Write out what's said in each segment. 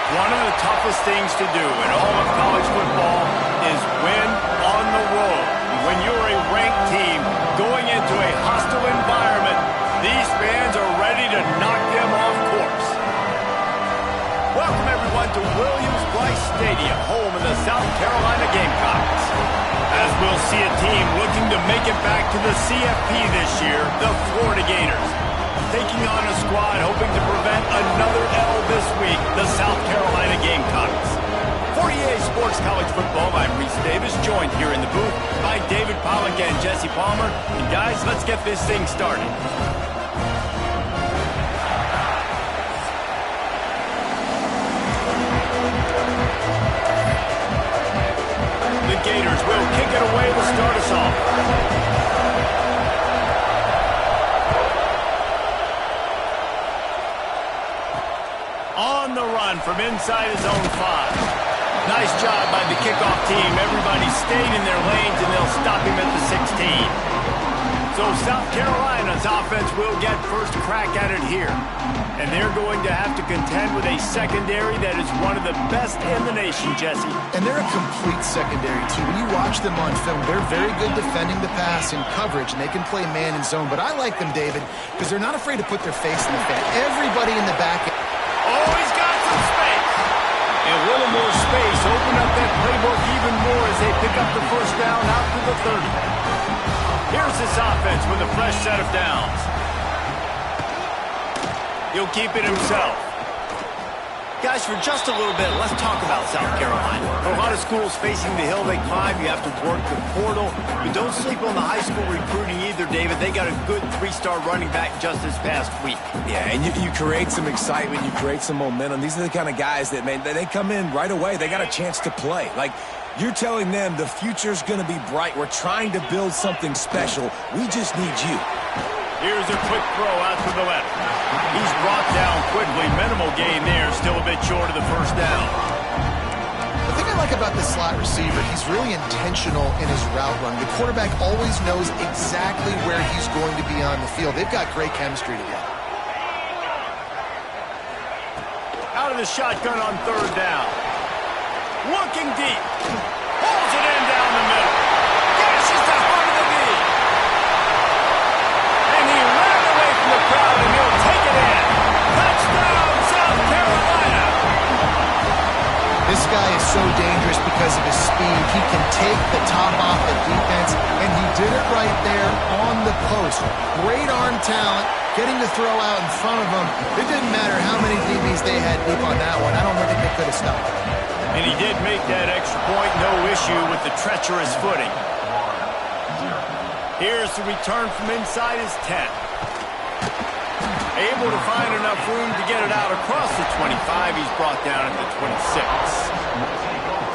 One of the toughest things to do in all of college football is win on the road. When you're a ranked team going into a hostile environment, these fans are ready to knock them off course. Welcome, everyone, to Williams-Brice Stadium, home of the South Carolina Gamecocks. As we'll see a team looking to make it back to the CFP this year, the Florida Gators. Taking on a squad hoping to prevent another L this week, the South Carolina Gamecocks. For EA Sports College Football, I'm Reese Davis, joined here in the booth by David Pollack and Jesse Palmer. And guys, let's get this thing started. The Gators will kick it away to start us off. On the run from inside his own 5. Nice job by the kickoff team. Everybody stayed in their lanes, and they'll stop him at the 16. So South Carolina's offense will get first crack at it here. And they're going to have to contend with a secondary that is one of the best in the nation, Jesse. And they're a complete secondary, too. When you watch them on film, they're very good defending the pass and coverage, and they can play man and zone. But I like them, David, because they're not afraid to put their face in the fan. Everybody in the back. Oh, he's got some space. And a little more space. Open up that playbook even more as they pick up the first down out to the 30. Here's this offense with a fresh set of downs. He'll keep it himself. Guys, for just a little bit, let's talk about South Carolina. For a lot of schools facing the hill they climb, you have to work the portal. But don't sleep on the high school recruiting either, David. They got a good 3-star running back just this past week. Yeah, and you create some excitement, you create some momentum. These are the kind of guys that, man, they come in right away. They got a chance to play. Like, you're telling them the future's going to be bright. We're trying to build something special. We just need you. Here's a quick throw out to the left. He's brought down quickly. Minimal gain there. Still a bit short of the first down. The thing I like about the slot receiver, he's really intentional in his route run. The quarterback always knows exactly where he's going to be on the field. They've got great chemistry together. Out of the shotgun on third down. Looking deep. Pulls it in down the middle. Gashes the heart of the knee. And he ran away from the crowd, and he'll take it in. Touchdown, South Carolina. This guy is so dangerous because of his speed. He can take the top off the defense, and he did it right there on the post. Great arm talent, getting the throw out in front of him. It didn't matter how many DBs they had deep on that one. I don't think they could have stopped it. And he did make that extra point, no issue with the treacherous footing. Here's the return from inside his 10. Able to find enough room to get it out across the 25. He's brought down at the 26.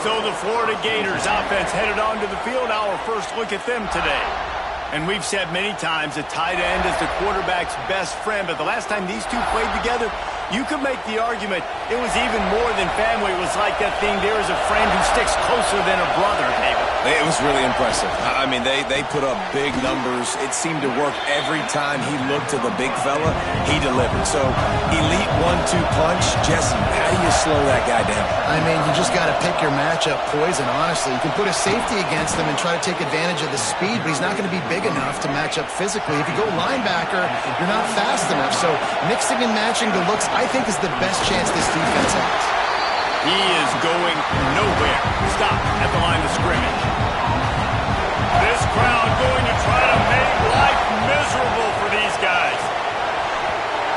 So the Florida Gators offense headed onto the field. Our first look at them today. And we've said many times a tight end is the quarterback's best friend. But the last time these two played together, you could make the argument it was even more than family. It was like that thing, there is a friend who sticks closer than a brother, David. It was really impressive. I mean, they put up big numbers. It seemed to work every time he looked to the big fella. He delivered. So, elite 1-2 punch. Jesse, how do you slow that guy down? I mean, you just got to pick your matchup poison, honestly. You can put a safety against him and try to take advantage of the speed, but he's not going to be big enough to match up physically. If you go linebacker, you're not fast enough. So, mixing and matching the looks, I think, is the best chance this defense has. He is going nowhere. Stop at the line of scrimmage. This crowd going to try to make life miserable for these guys.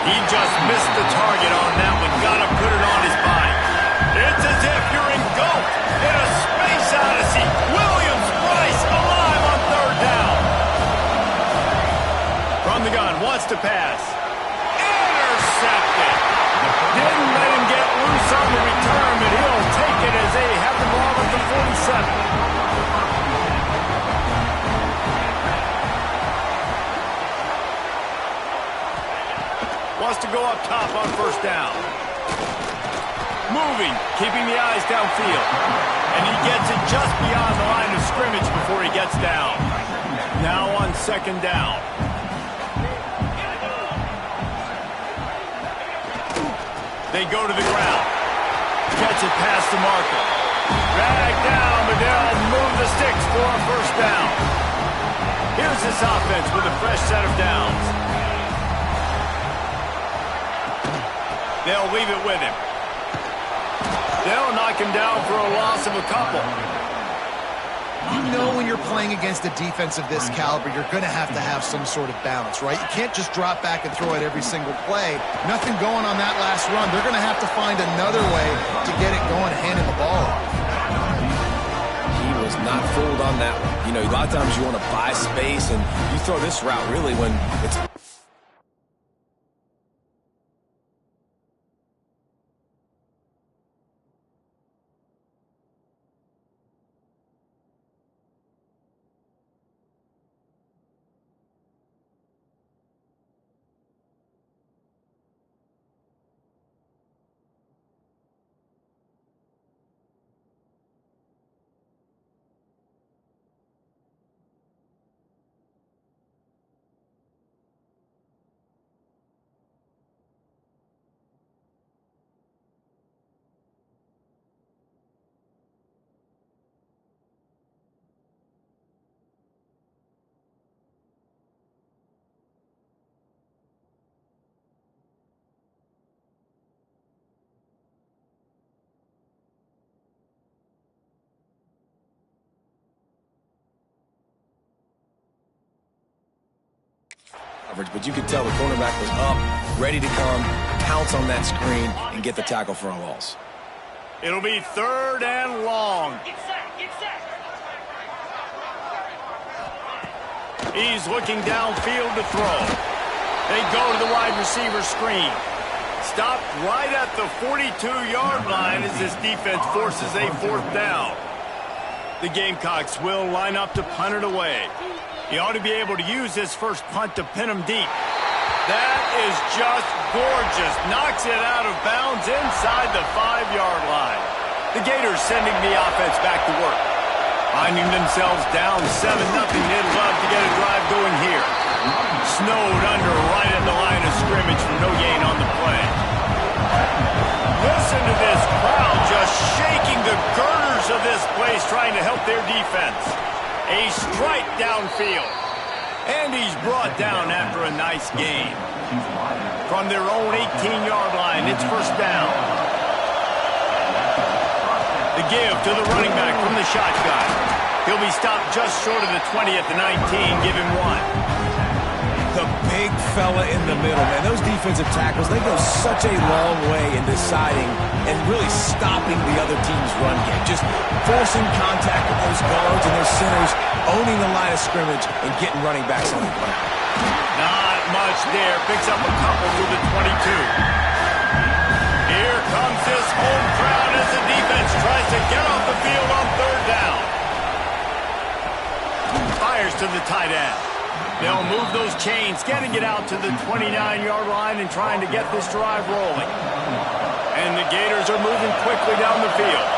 He just missed the target on that one. Got to put it on his bike. It's as if you're engulfed in a space odyssey. Williams-Brice alive on third down. From the gun, wants to pass. Intercepted. Didn't let him get loose on the return, but he'll take it as they have the ball at the 47. Wants to go up top on first down. Moving, keeping the eyes downfield. And he gets it just beyond the line of scrimmage before he gets down. Now on second down. They go to the ground. Gets it past the marker. Drag down, but they'll move the sticks for a first down. Here's this offense with a fresh set of downs. They'll leave it with him. They'll knock him down for a loss of a couple. You know when you're playing against a defense of this caliber, you're going to have some sort of balance, right? You can't just drop back and throw it every single play. Nothing going on that last run. They're going to have to find another way to get it going, handing the ball off. He was not fooled on that one. You know, a lot of times you want to buy space, and you throw this route really when it's... But you could tell the cornerback was up, ready to come, pounce on that screen, and get the tackle for a loss. It'll be 3rd and long. Get set. He's looking downfield to throw. They go to the wide receiver screen. Stopped right at the 42-yard line as this defense forces a 4th down. The Gamecocks will line up to punt it away. He ought to be able to use his first punt to pin him deep. That is just gorgeous. Knocks it out of bounds inside the 5-yard line. The Gators sending the offense back to work. Finding themselves down 7-0. They'd love to get a drive going here. Snowed under right at the line of scrimmage for no gain on the play. Listen to this crowd just shaking the girders of this place trying to help their defense. A strike downfield. And he's brought down after a nice gain. From their own 18-yard line, it's first down. The give to the running back from the shotgun. He'll be stopped just short of the 20 at the 19. Give him 1. The big fella in the middle, man. Those defensive tackles, they go such a long way in deciding and really stopping the other team's run game. Just forcing contact with those guards and their centers, owning the line of scrimmage, and getting running backs on the ground. Not much there. Picks up a couple to the 22. Here comes this home crowd as the defense tries to get off the field on 3rd down. Fires to the tight end. They'll move those chains, getting it out to the 29-yard line and trying to get this drive rolling. And the Gators are moving quickly down the field.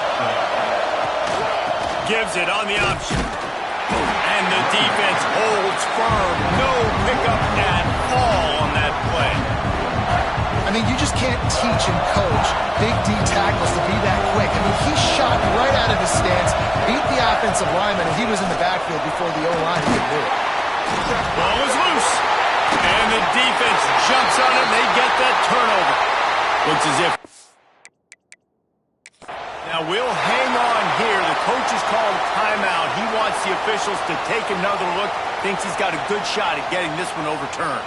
Gives it on the option. And the defense holds firm. No pickup at all on that play. I mean, you just can't teach and coach big D tackles to be that quick. I mean, he shot right out of his stance, beat the offensive lineman, and he was in the backfield before the O-line even knew it. Ball is loose. And the defense jumps on it, and they get that turnover. Looks as if... Now, we'll hang on here. The coach has called a timeout. He wants the officials to take another look. Thinks he's got a good shot at getting this one overturned.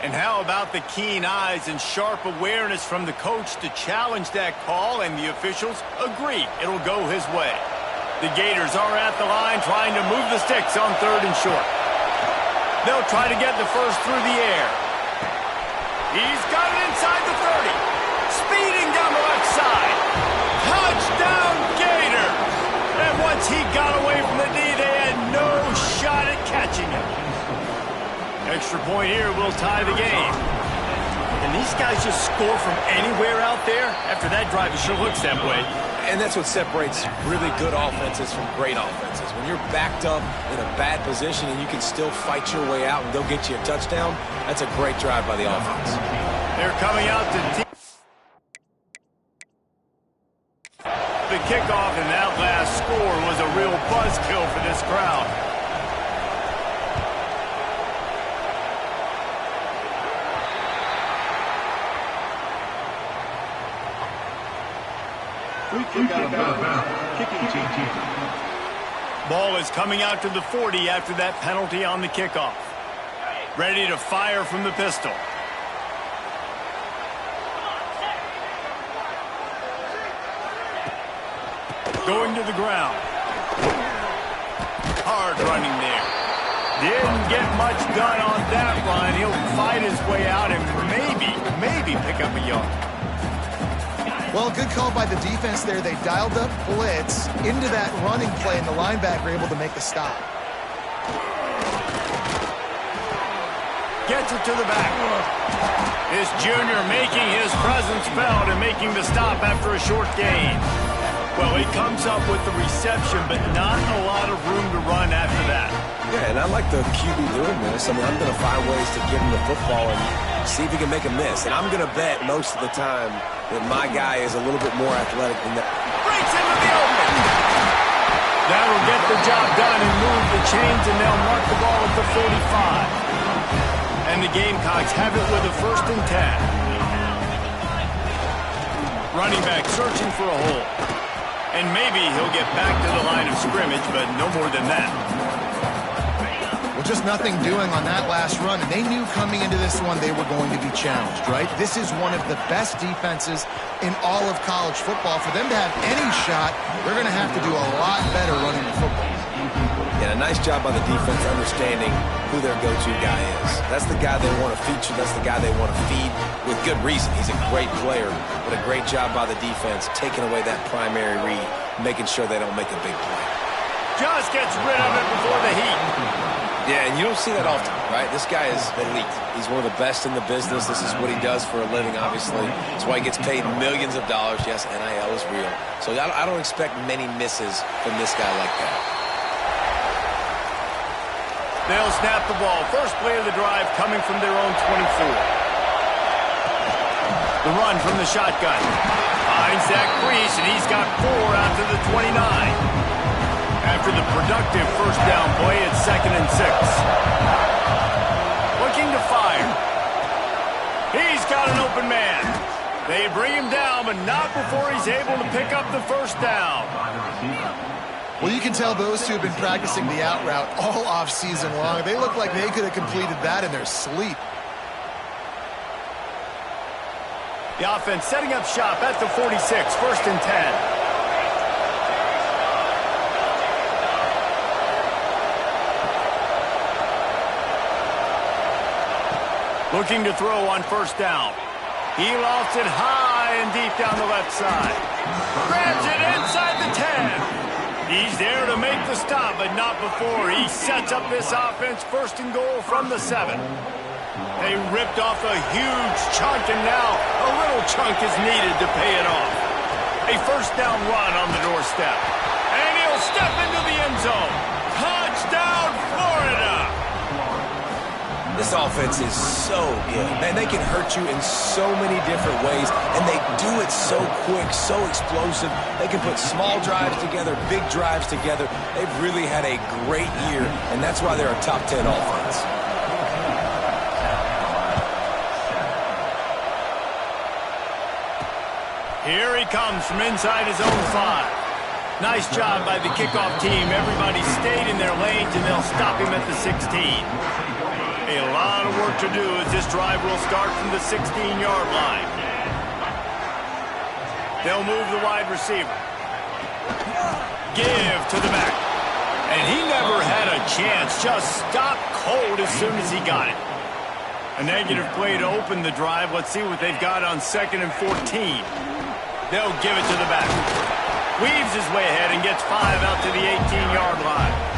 And how about the keen eyes and sharp awareness from the coach to challenge that call, and the officials agree it'll go his way. The Gators are at the line trying to move the sticks on 3rd and short. They'll try to get the first through the air. He's got it inside the 30. Speeding down the left side. Touchdown Gators! And once he got away from the D, they had no shot at catching him. Extra point here will tie the game. And these guys just score from anywhere out there? After that drive, it sure looks that way. And that's what separates really good offenses from great offenses. When you're backed up in a bad position and you can still fight your way out and go get you a touchdown, that's a great drive by the offense. They're coming out to the kickoff, and that last score was a real buzzkill for this crowd. Ball is coming out to the 40 after that penalty on the kickoff. Ready to fire from the pistol. Going to the ground. Hard running there. Didn't get much done on that run. He'll fight his way out and maybe pick up a yard. Well, good call by the defense there. They dialed up blitz into that running play, and the linebacker able to make the stop. Gets it to the back. This junior making his presence felt and making the stop after a short gain. Well, he comes up with the reception, but not a lot of room to run after that. Yeah, and I like the QB doing this. I mean, I'm going to find ways to get him the football and see if he can make a miss. And I'm going to bet most of the time that my guy is a little bit more athletic than that. Breaks into the open. That'll get the job done and move the chains, and they'll mark the ball at the 45. And the Gamecocks have it with a 1st and 10. Running back searching for a hole. And maybe he'll get back to the line of scrimmage, but no more than that. Well, just nothing doing on that last run, and they knew coming into this one they were going to be challenged, right? This is one of the best defenses in all of college football. For them to have any shot, they're going to have to do a lot better running the football. Yeah, a nice job by the defense understanding who their go-to guy is. That's the guy they want to feature. That's the guy they want to feed with good reason. He's a great player, but a great job by the defense taking away that primary read, making sure they don't make a big play. Just gets rid of it before the heat. Yeah, and you don't see that often, right? This guy is elite. He's one of the best in the business. This is what he does for a living, obviously. That's why he gets paid millions of dollars. Yes, NIL is real. So I don't expect many misses from this guy like that. They'll snap the ball. First play of the drive coming from their own 24. The run from the shotgun. Finds Zach Priest, and he's got 4 out to the 29. After the productive first down play, it's 2nd and 6. Looking to fire. He's got an open man. They bring him down, but not before he's able to pick up the first down. Well, you can tell those two have been practicing the out route all off season long. They look like they could have completed that in their sleep. The offense setting up shop at the 46, 1st and 10. Looking to throw on first down. He lofts it high and deep down the left side. Grabs it inside the 10. He's there to make the stop, but not before he sets up this offense 1st and goal from the 7. They ripped off a huge chunk, and now a little chunk is needed to pay it off. A first down run on the doorstep. And he'll step into the end zone. Touchdown, Florida! This offense is so good. Man, they can hurt you in so many different ways, and they do it so quick, so explosive. They can put small drives together, big drives together. They've really had a great year, and that's why they're a top 10 offense. Here he comes from inside his own 5. Nice job by the kickoff team. Everybody stayed in their lanes, and they'll stop him at the 16. A lot of work to do as this drive will start from the 16-yard line. They'll move the wide receiver. Give to the back. And he never had a chance. Just stopped cold as soon as he got it. A negative play to open the drive. Let's see what they've got on 2nd and 14. They'll give it to the back. Weaves his way ahead and gets 5 out to the 18-yard line.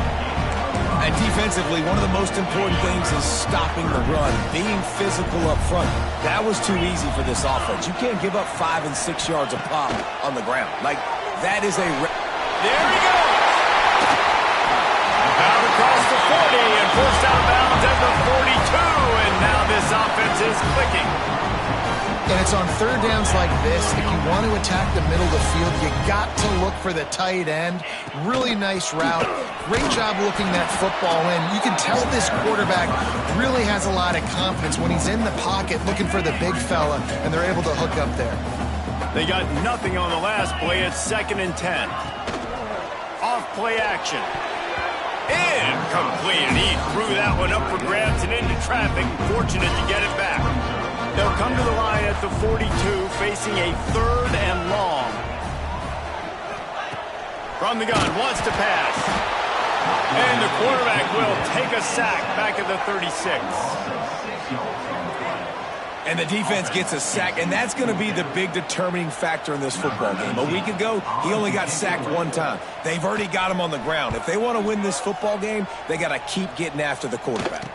And defensively, one of the most important things is stopping the run, being physical up front. That was too easy for this offense. You can't give up 5 and 6 yards a pop on the ground. Like, That is a... There he goes. Out across the 40 and forced out of bounds at the 42. And now this offense is clicking. And it's on third downs like this. If you want to attack the middle of the field, you got to look for the tight end. Really nice route. Great job looking that football in. You can tell this quarterback really has a lot of confidence when he's in the pocket looking for the big fella, and they're able to hook up there. They got nothing on the last play. It's 2nd and 10. Off play action. Incomplete. And he threw that one up for grabs and into traffic. Fortunate to get it back. They'll come to the line at the 42, facing a 3rd and long. From the gun, wants to pass. And the quarterback will take a sack back at the 36. And the defense gets a sack, and that's going to be the big determining factor in this football game. A week ago, he only got sacked 1 time. They've already got him on the ground. If they want to win this football game, they got to keep getting after the quarterback.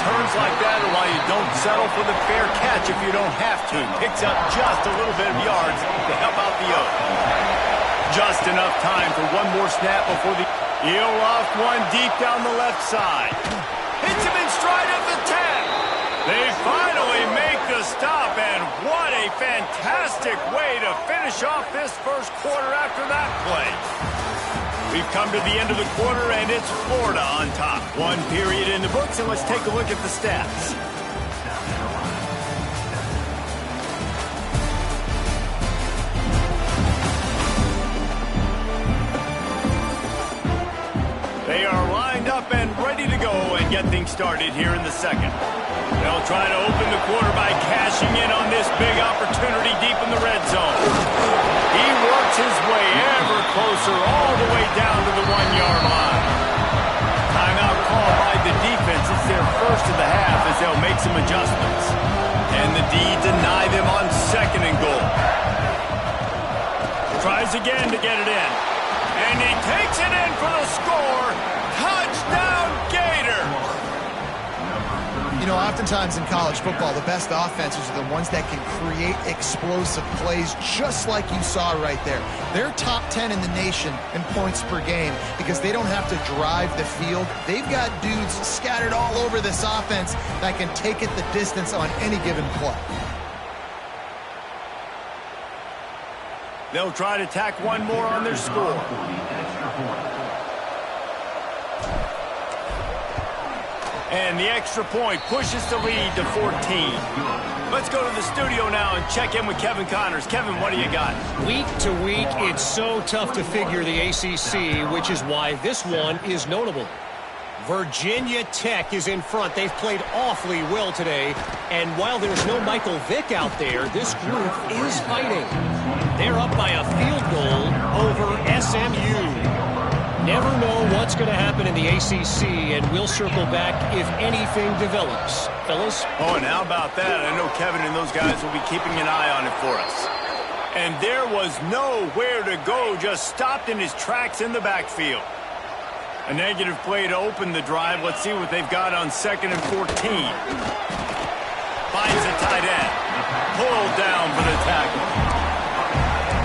Turns like that are why you don't settle for the fair catch if you don't have to. Picks up just a little bit of yards to help out the other. Just enough time for one more snap before the... He'll off one deep down the left side. Hits him in stride at the 10. They finally make the stop, and what a fantastic way to finish off this first quarter after that play. We've come to the end of the quarter, and it's Florida on top. 1 period in the books, and let's take a look at the stats. They are lined up and ready to go and get things started here in the second. They'll try to open the quarter by cashing in on this big opportunity deep in the red zone. He works his way ever closer all the way down to the 1-yard line. Timeout called by the defense. It's their first of the half as they'll make some adjustments. And the D deny them on 2nd and goal. Tries again to get it in. And he takes it in for the score. Touchdown, Gators! You know, oftentimes in college football, the best offenses are the ones that can create explosive plays just like you saw right there. They're top 10 in the nation in points per game because they don't have to drive the field. They've got dudes scattered all over this offense that can take it the distance on any given play. They'll try to tack one more on their score. And the extra point pushes the lead to 14. Let's go to the studio now and check in with Kevin Connors. Kevin, what do you got? Week to week, it's so tough to figure the ACC, which is why this one is notable. Virginia Tech is in front. They've played awfully well today. And while there's no Michael Vick out there, this group is fighting. They're up by a field goal over SMU. Never know what's going to happen in the ACC, and we'll circle back if anything develops. Fellas? Oh, and how about that? I know Kevin and those guys will be keeping an eye on it for us. And there was nowhere to go, just stopped in his tracks in the backfield. A negative play to open the drive. Let's see what they've got on 2nd and 14. Finds a tight end. Pulled down for the tackle.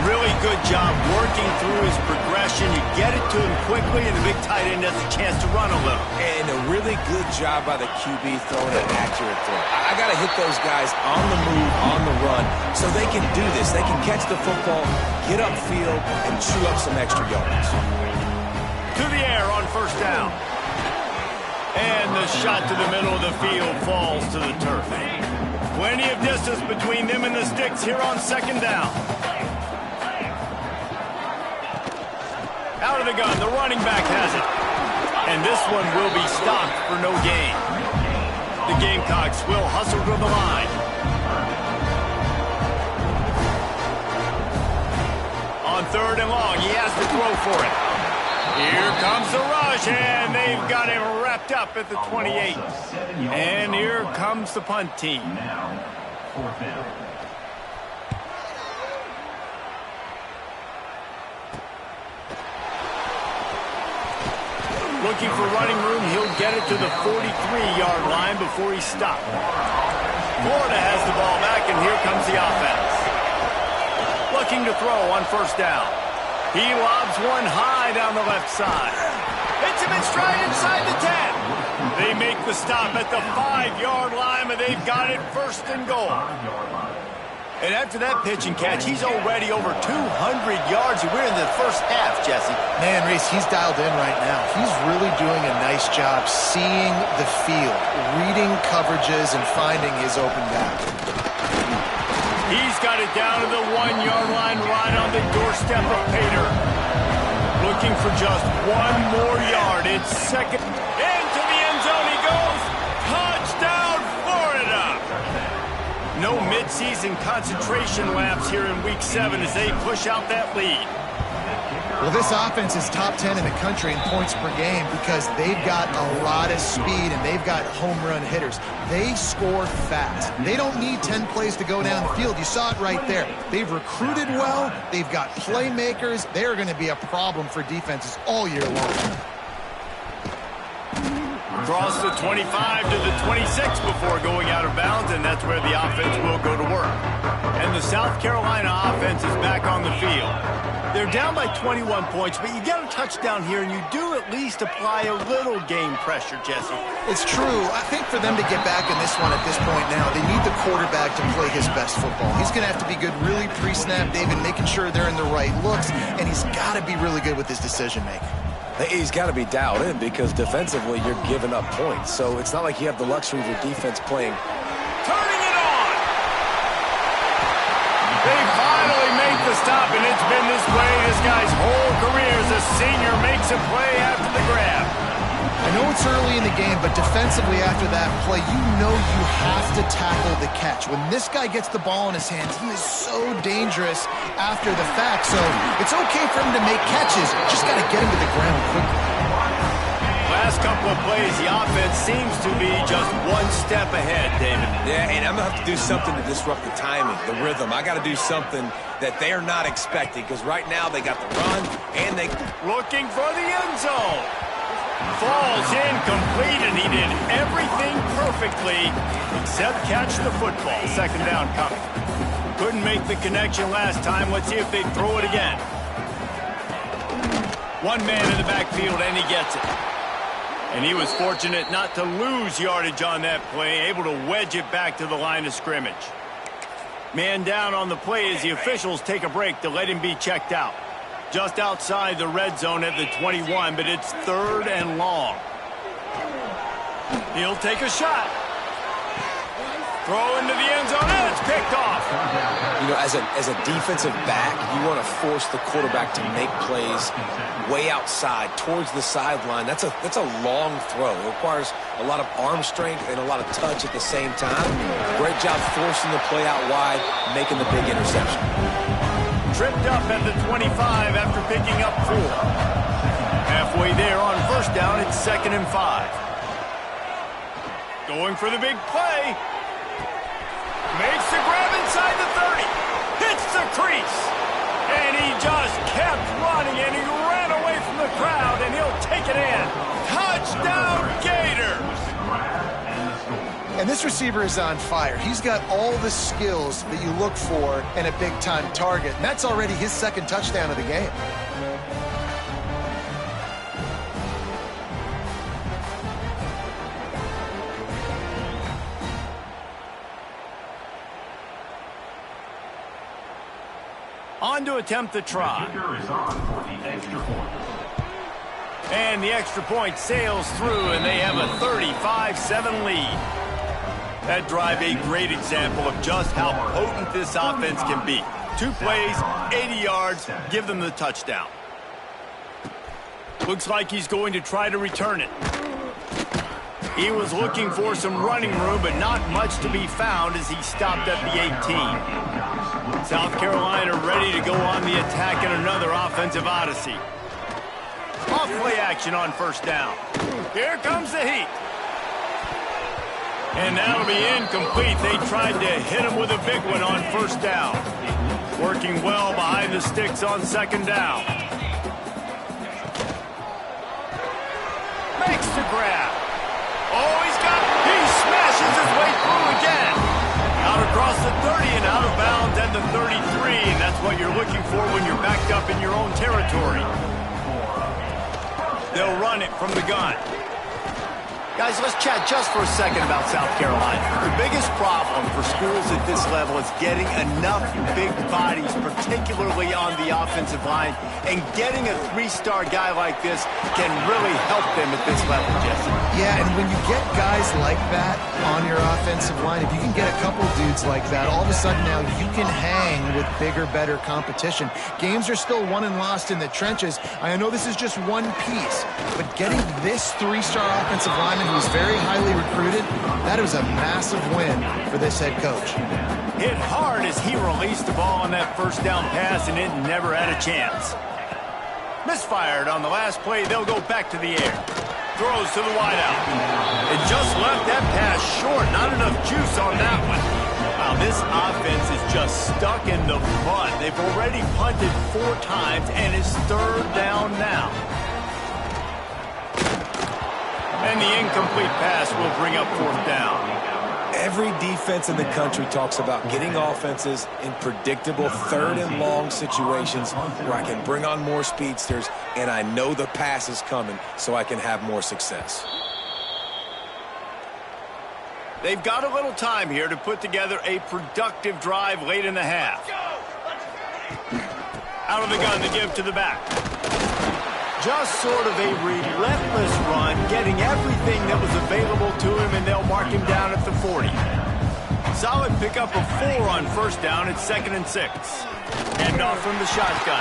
Really good job working through his progression. You get it to him quickly, and the big tight end has a chance to run a little. And a really good job by the QB throwing an accurate throw. I got to hit those guys on the move, on the run, so they can do this. They can catch the football, get upfield, and chew up some extra yards. To the air on 1st down. And the shot to the middle of the field falls to the turf. Plenty of distance between them and the sticks here on 2nd down. Out of the gun, the running back has it. And this one will be stopped for no gain. The Gamecocks will hustle to the line. On 3rd and long, he has to throw for it. Here comes the rush, and they've got him wrapped up at the 28. And here comes the punt team. Looking for running room, he'll get it to the 43-yard line before he's stopped. Florida has the ball back, and here comes the offense. looking to throw on first down. He lobs one high down the left side. Hits him in stride inside the 10. They make the stop at the 5-yard line, but they've got it first and goal. And after that pitch and catch, he's already over 200 yards. We're in the first half, Jesse. Man, Reese, he's dialed in right now. He's really doing a nice job seeing the field, reading coverages, and finding his open back. He's got it down to the 1-yard line right on the doorstep of Pater. Looking for just one more yard. It's second. Into the end zone he goes. Touchdown, Florida. No midseason concentration lapse here in Week 7 as they push out that lead. Well, this offense is top 10 in the country in points per game because they've got a lot of speed and they've got home run hitters. They score fast. They don't need 10 plays to go down the field. You saw it right there. They've recruited well. They've got playmakers. They're going to be a problem for defenses all year long. Across the 25 to the 26 before going out of bounds, and that's where the offense will go to work. And the South Carolina offense is back on the field. They're down by 21 points, but you get a touchdown here, and you do at least apply a little game pressure, Jesse. It's true. I think for them to get back in this one at this point now, they need the quarterback to play his best football. He's going to have to be good really pre-snap, David, making sure they're in the right looks, and he's got to be really good with his decision-making. He's got to be dialed in because defensively you're giving up points. So it's not like you have the luxury of your defense playing. Turning it on! They finally made the stop, and it's been this way this guy's whole career as a senior makes a play after the grab. I know it's early in the game, but defensively after that play, you know you have to tackle the catch. When this guy gets the ball in his hands, he is so dangerous after the fact. So it's okay for him to make catches. Just got to get him to the ground quickly. Last couple of plays, the offense seems to be just one step ahead, David. Yeah, and I'm going to have to do something to disrupt the timing, the rhythm. I got to do something that they're not expecting because right now they got the run and they... Looking for the end zone. Falls incomplete, and he did everything perfectly except catch the football. Second down coming. Couldn't make the connection last time. Let's see if they throw it again. One man in the backfield, and he gets it. And he was fortunate not to lose yardage on that play, able to wedge it back to the line of scrimmage. Man down on the play as the officials take a break to let him be checked out. Just outside the red zone at the 21, but it's third and long. He'll take a shot. Throw into the end zone, and it's picked off. You know, as a defensive back, you want to force the quarterback to make plays way outside, towards the sideline. That's a long throw. It requires a lot of arm strength and a lot of touch at the same time. Great job forcing the play out wide, making the big interception. Tripped up at the 25 after picking up 4. Halfway there on first down, it's 2nd and 5. Going for the big play. Makes the grab inside the 30. Hits the crease. And he just kept running, and he ran away from the crowd, and he'll take it in. Touchdown, Gators! And this receiver is on fire. He's got all the skills that you look for in a big-time target. And that's already his 2nd touchdown of the game. On to attempt the try. And the extra point sails through, and they have a 35-7 lead. That drive a great example of just how potent this offense can be. 2 plays, 80 yards, give them the touchdown. Looks like he's going to try to return it. He was looking for some running room, but not much to be found as he stopped at the 18. South Carolina ready to go on the attack in another offensive odyssey. Off-play action on first down. Here comes the heat. And that'll be incomplete. They tried to hit him with a big one on first down. Working well behind the sticks on 2nd down. Makes the grab. Oh, he smashes his way through again. Out Out across the 30 and out of bounds at the 33, and that's what you're looking for when you're backed up in your own territory. They'll run it from the gun. Guys, let's chat just for a second about South Carolina. The biggest problem for schools at this level is getting enough big bodies, particularly on the offensive line, and getting a three-star guy like this can really help them at this level, Jesse. Yeah, and when you get guys like that on your offensive line, if you can get a couple dudes like that, all of a sudden now you can hang with bigger, better competition. Games are still won and lost in the trenches. I know this is just one piece, but getting this three-star offensive lineman who's very highly recruited, that was a massive win for this head coach. Hit hard as he released the ball on that first down pass, and it never had a chance. Misfired on the last play. They'll go back to the air. Throws to the wideout. It just left that pass short. Not enough juice on that one. Wow, this offense is just stuck in the mud. They've already punted 4 times, and it's 3rd down now. And the incomplete pass will bring up 4th down. Every defense in the country talks about getting offenses in predictable 3rd and long situations where I can bring on more speedsters and I know the pass is coming so I can have more success. They've got a little time here to put together a productive drive late in the half. Out of the gun to give to the back. Just sort of a relentless run, getting everything that was available to him, and they'll mark him down at the 40. Solid pickup of 4 on 1st down. It's 2nd and 6. Hand off from the shotgun.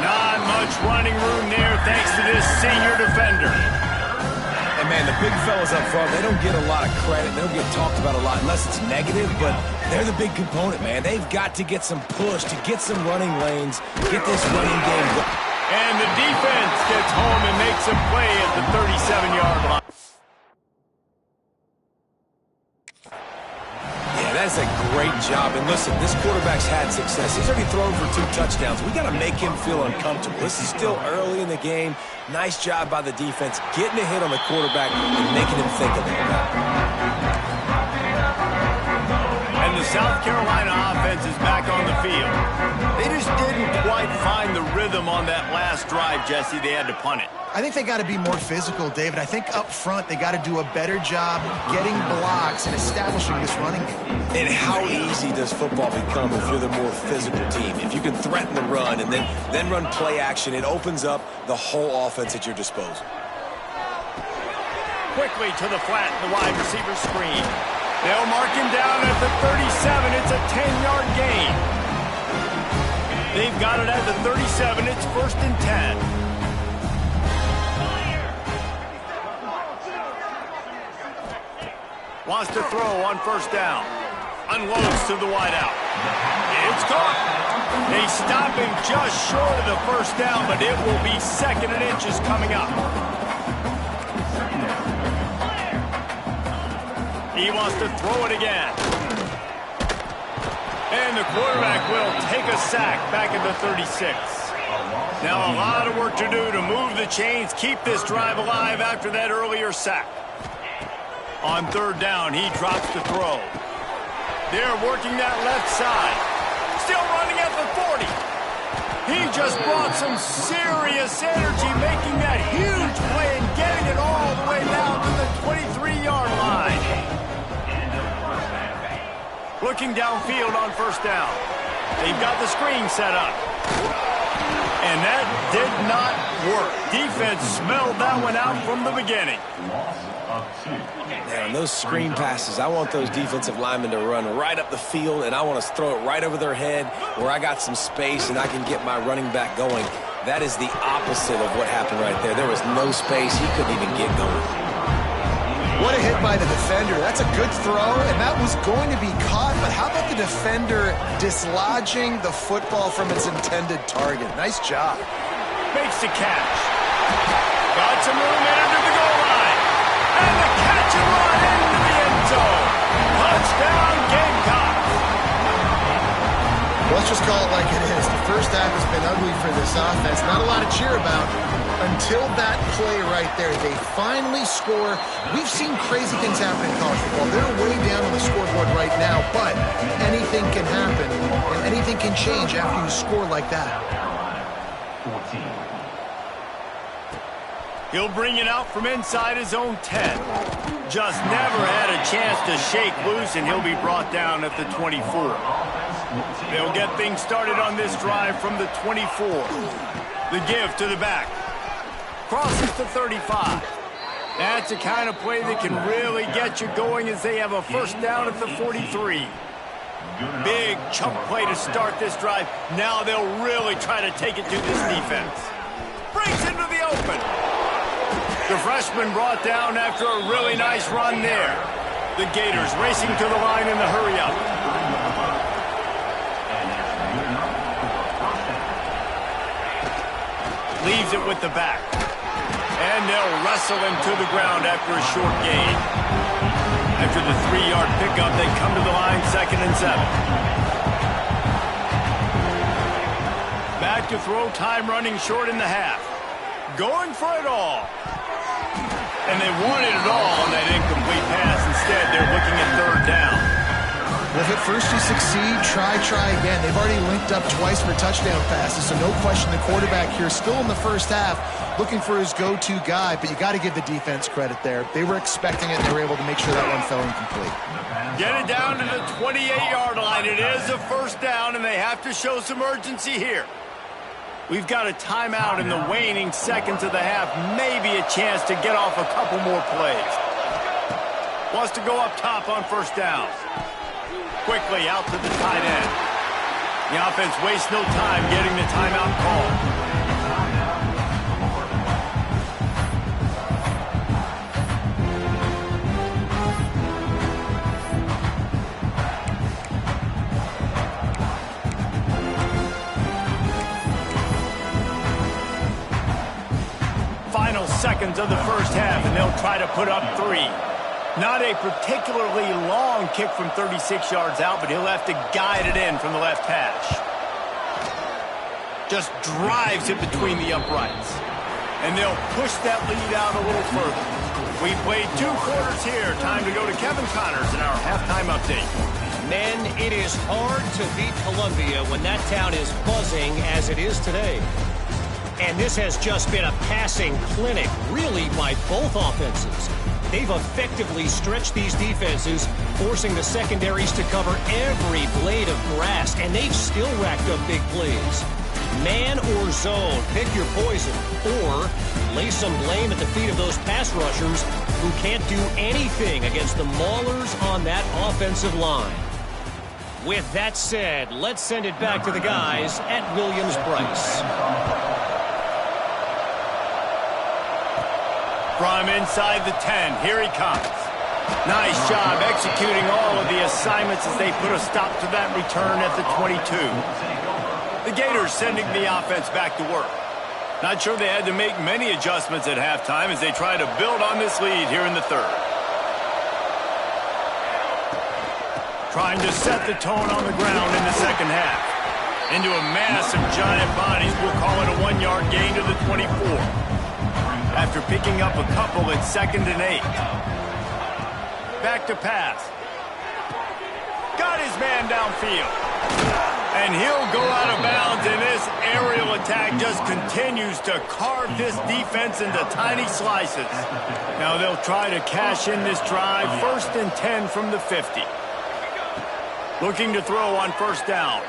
Not much running room there thanks to this senior defender. And, man, the big fellas up front, they don't get a lot of credit. They don't get talked about a lot unless it's negative, but they're the big component, man. They've got to get some push, to get some running lanes, get this running game going. And the defense gets home and makes a play at the 37-yard line. Yeah, that's a great job. And listen, this quarterback's had success. He's already thrown for 2 touchdowns. We got to make him feel uncomfortable. This is still early in the game. Nice job by the defense, getting a hit on the quarterback and making him think a little bit. And the South Carolina offense is back on the field. They just didn't quite find the rhythm on that last drive, Jesse. They had to punt it. I think they got to be more physical, David. I think up front they got to do a better job getting blocks and establishing this running game. And how easy does football become if you're the more physical team? If you can threaten the run and then run play action, it opens up the whole offense at your disposal. Quickly to the flat, the wide receiver screen. They'll mark him down at the 37. It's a 10-yard gain. They've got it at the 37. It's 1st and 10. Wants to throw on 1st down. Unloads to the wideout. It's caught. They stop him just short of the 1st down, but it will be 2nd and inches coming up. He wants to throw it again. And the quarterback will take a sack back at the 36. Now a lot of work to do to move the chains, keep this drive alive after that earlier sack. On 3rd down, he drops the throw. They're working that left side. Still running at the 40. He just brought some serious energy, making that huge play and getting it all the way down to the 23-yard line. Looking downfield on 1st down. They've got the screen set up. And that did not work. Defense smelled that one out from the beginning. Now, on those screen passes, I want those defensive linemen to run right up the field, and I want to throw it right over their head where I got some space and I can get my running back going. That is the opposite of what happened right there. There was no space. He couldn't even get going. What a hit by the defender. That's a good throw, and that was going to be caught. But how about the defender dislodging the football from its intended target? Nice job. Makes the catch. Got some room in under the goal line. And the catch and run into the end zone. Touchdown, Gamecocks. Let's just call it like it is. first half has been ugly for this offense. Not a lot to cheer about until that play right there. They finally score. We've seen crazy things happen in college football. They're way down on the scoreboard right now, but anything can happen, and anything can change after you score like that. He'll bring it out from inside his own 10. Just never had a chance to shake loose, and he'll be brought down at the 24. They'll get things started on this drive from the 24. The give to the back. Crosses to 35. That's the kind of play that can really get you going as they have a first down at the 43. Big chunk play to start this drive. Now they'll really try to take it to this defense. Breaks into the open. The freshman brought down after a really nice run there. The Gators racing to the line in the hurry-up. Leaves it with the back. And they'll wrestle him to the ground after a short gain. After the 3-yard pickup, they come to the line 2nd and 7. Back to throw, time running short in the half. Going for it all. And they wanted it all on that incomplete pass. Instead, they're looking at 3rd down. Well, if at first you succeed, try again. They've already linked up twice for touchdown passes, so no question the quarterback here still in the first half looking for his go-to guy, but you got to give the defense credit there. They were expecting it, and they were able to make sure that one fell incomplete. Get it down to the 28-yard line. It is a first down, and they have to show some urgency here. We've got a timeout in the waning seconds of the half. Maybe a chance to get off a couple more plays. Wants to go up top on first down. Quickly out to the tight end. The offense wastes no time getting the timeout call. Final seconds of the first half, and they'll try to put up 3. Not a particularly long kick from 36 yards out, but he'll have to guide it in from the left hash. Just drives it between the uprights. And they'll push that lead out a little further. We played 2 quarters here. Time to go to Kevin Connors in our halftime update. Men, it is hard to beat Columbia when that town is buzzing as it is today. And this has just been a passing clinic, really, by both offenses. They've effectively stretched these defenses, forcing the secondaries to cover every blade of grass, and they've still racked up big plays. Man or zone, pick your poison, or lay some blame at the feet of those pass rushers who can't do anything against the maulers on that offensive line. With that said, let's send it back to the guys at Williams-Brice. From inside the 10, here he comes. Nice job executing all of the assignments as they put a stop to that return at the 22. The Gators sending the offense back to work. Not sure they had to make many adjustments at halftime as they try to build on this lead here in the 3rd. Trying to set the tone on the ground in the 2nd half. Into a mass of giant bodies, we'll call it a 1-yard gain to the 24. After picking up a couple at 2nd and 8. Back to pass. Got his man downfield. And he'll go out of bounds, and this aerial attack just continues to carve this defense into tiny slices. Now they'll try to cash in this drive. 1st and 10 from the 50. Looking to throw on first down.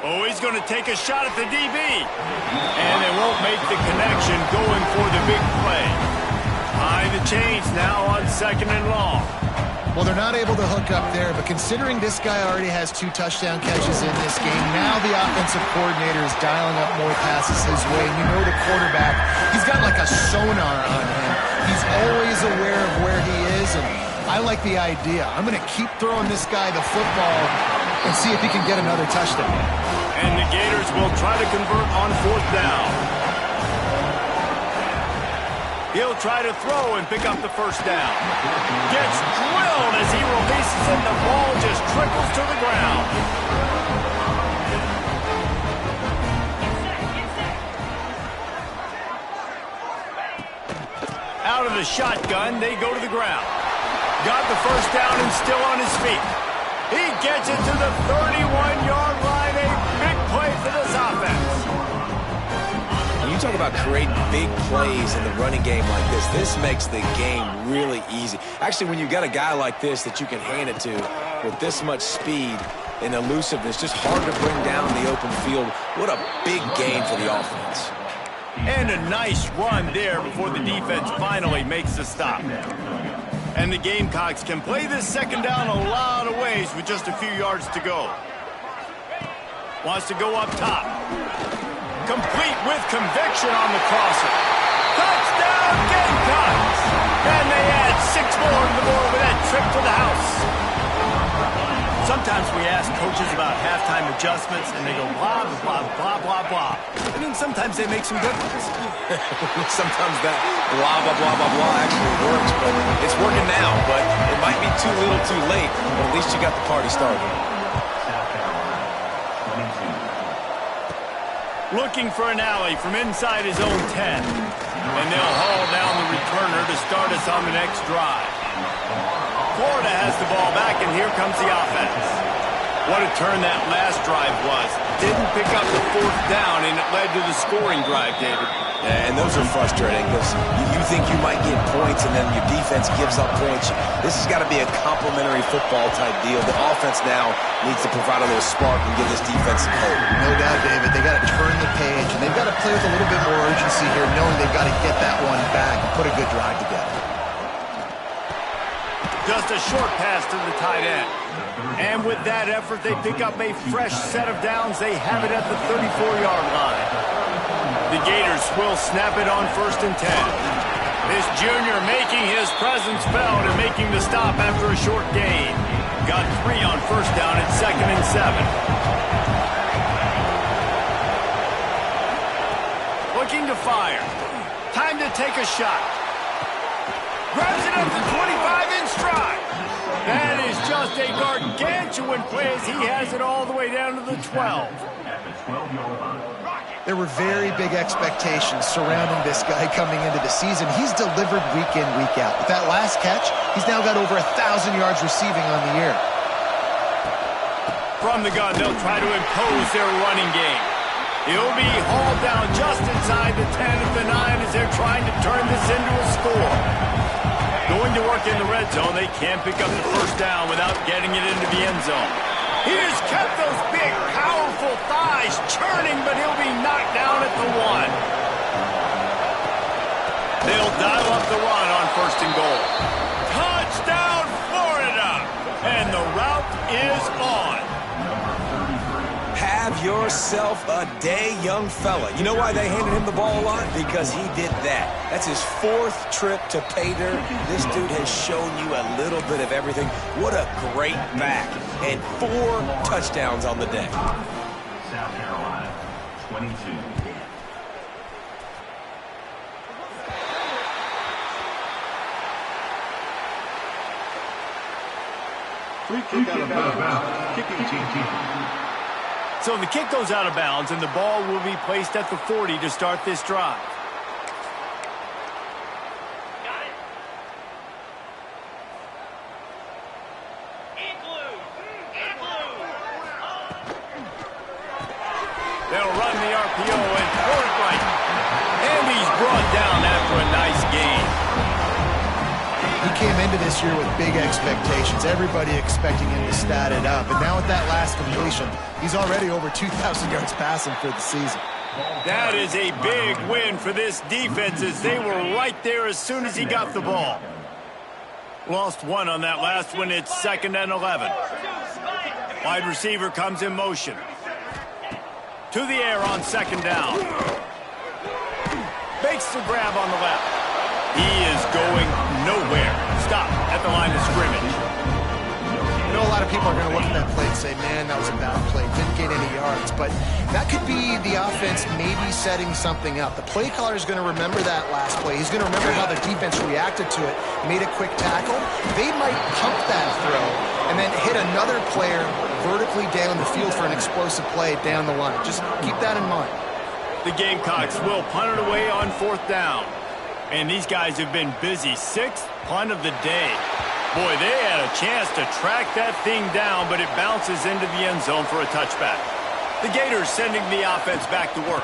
Oh, he's going to take a shot at the DB. And they won't make the connection, going for the big play. Behind the chains now on 2nd and long. Well, they're not able to hook up there, but considering this guy already has 2 touchdown catches in this game, now the offensive coordinator is dialing up more passes his way. And you know the quarterback, he's got like a sonar on him. He's always aware of where he is, and I like the idea. I'm going to keep throwing this guy the football and see if he can get another touchdown. And the Gators will try to convert on 4th down. He'll try to throw and pick up the first down. Gets drilled as he releases it. The ball just trickles to the ground. out of the shotgun, they go to the ground. Got the first down and still on his feet. He gets it to the 31-yard line. A big play for this offense. When you talk about creating big plays in the running game like this makes the game really easy. Actually, when you've got a guy like this that you can hand it to with this much speed and elusiveness, just hard to bring down in the open field. What a big gain for the offense. And a nice run there before the defense finally makes the stop. And the Gamecocks can play this second down a lot of ways with just a few yards to go. Wants to go up top. Complete with conviction on the crosser. Touchdown, Gamecocks! And they add 6 more to the board with that trip to the house. Sometimes we ask coaches about halftime adjustments, and they go blah, blah, blah, blah, blah. And then sometimes they make some good ones. Sometimes that blah, blah, blah, blah, blah actually works, but it's working now. But it might be too little too late, but at least you got the party started. Looking for an alley from inside his own 10. And they'll haul down the returner to start us on the next drive. Florida has the ball back, and here comes the offense. What a turn that last drive was. Didn't pick up the 4th down, and it led to the scoring drive, David. Yeah, and those are frustrating because you think you might get points, and then your defense gives up points. This has got to be a complimentary football type deal. The offense now needs to provide a little spark and give this defense some hope. No doubt, David. They got to turn the page, and they've got to play with a little bit more urgency here, knowing they've got to get that one back and put a good drive together. Just a short pass to the tight end. And with that effort, they pick up a fresh set of downs. They have it at the 34-yard line. The Gators will snap it on 1st and 10. This junior making his presence felt and making the stop after a short gain. Got 3 on 1st down at 2nd and 7. Looking to fire. Time to take a shot. Grabs it up to 25 in stride. That is just a gargantuan play as he has it all the way down to the 12. There were very big expectations surrounding this guy coming into the season. He's delivered week in, week out. With that last catch, he's now got over 1,000 yards receiving on the year. From the gun, they'll try to impose their running game. He'll be hauled down just inside the 10 at the 9 as they're trying to turn this into a score. Going to work in the red zone, they can't pick up the 1st down without getting it into the end zone. He has kept those big, powerful thighs churning, but he'll be knocked down at the 1. They'll dial up the run on 1st and goal. Touchdown, Florida! And the route is on. Have yourself a day, young fella. You know why they handed him the ball a lot? Because he did that. That's his 4th trip to pay dirt. This dude has shown you a little bit of everything. What a great back. And 4 touchdowns on the day. South Carolina, 22. Free kick out of bounds. Kicking team. So the kick goes out of bounds, and the ball will be placed at the 40 to start this drive. They'll run the RPO and throw it right. And he's brought down after a nice gain. He came into this year with big expectations. Everybody expecting him to stat it up. And now with that last completion, he's already over 2,000 yards passing for the season. That is a big win for this defense as they were right there as soon as he got the ball. Lost 1 on that last one. It's 2nd and 11. Wide receiver comes in motion. To the air on 2nd down. Makes the grab on the left. He is going nowhere. Stop at the line of scrimmage. I know a lot of people are going to look at that play and say, man, that was a bad play. Didn't get any yards. But that could be the offense maybe setting something up. The play caller is going to remember that last play. He's going to remember how the defense reacted to it, made a quick tackle. They might pump that throw and then hit another player vertically down the field for an explosive play down the line. Just keep that in mind. The Gamecocks will punt it away on 4th down. And these guys have been busy. 6th punt of the day. Boy, they had a chance to track that thing down, but it bounces into the end zone for a touchback. The Gators sending the offense back to work.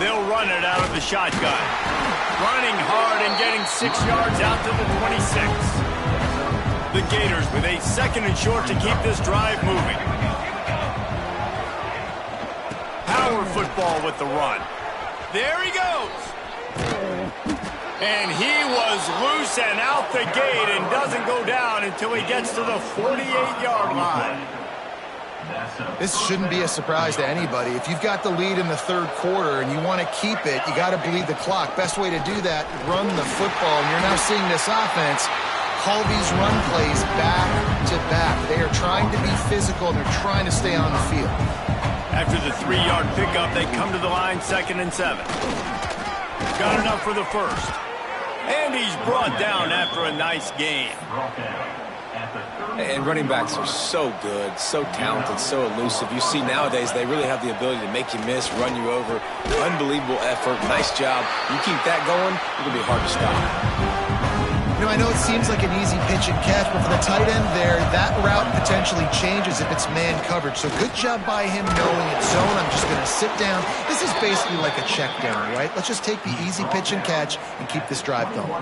They'll run it out of the shotgun. Running hard and getting 6 yards out to the 26. The Gators with a 2nd and short to keep this drive moving. Power football with the run. There he goes. And he was loose and out the gate and doesn't go down until he gets to the 48-yard line. This shouldn't be a surprise to anybody. If you've got the lead in the 3rd quarter and you want to keep it, you got to bleed the clock. Best way to do that, run the football. And you're now seeing this offense call these run plays back to back. They are trying to be physical and they're trying to stay on the field. After the 3-yard pickup, they come to the line 2nd and 7. Got enough for the 1st. And he's brought down after a nice game. And running backs are so good, so talented, so elusive. You see nowadays they really have the ability to make you miss, run you over. Unbelievable effort. Nice job. You keep that going, it'll be hard to stop. You know, I know it seems like an easy pitch and catch, but for the tight end there, that route potentially changes if it's man coverage. So good job by him knowing it's zone. I'm just going to sit down. This is basically like a check down, right? Let's just take the easy pitch and catch and keep this drive going.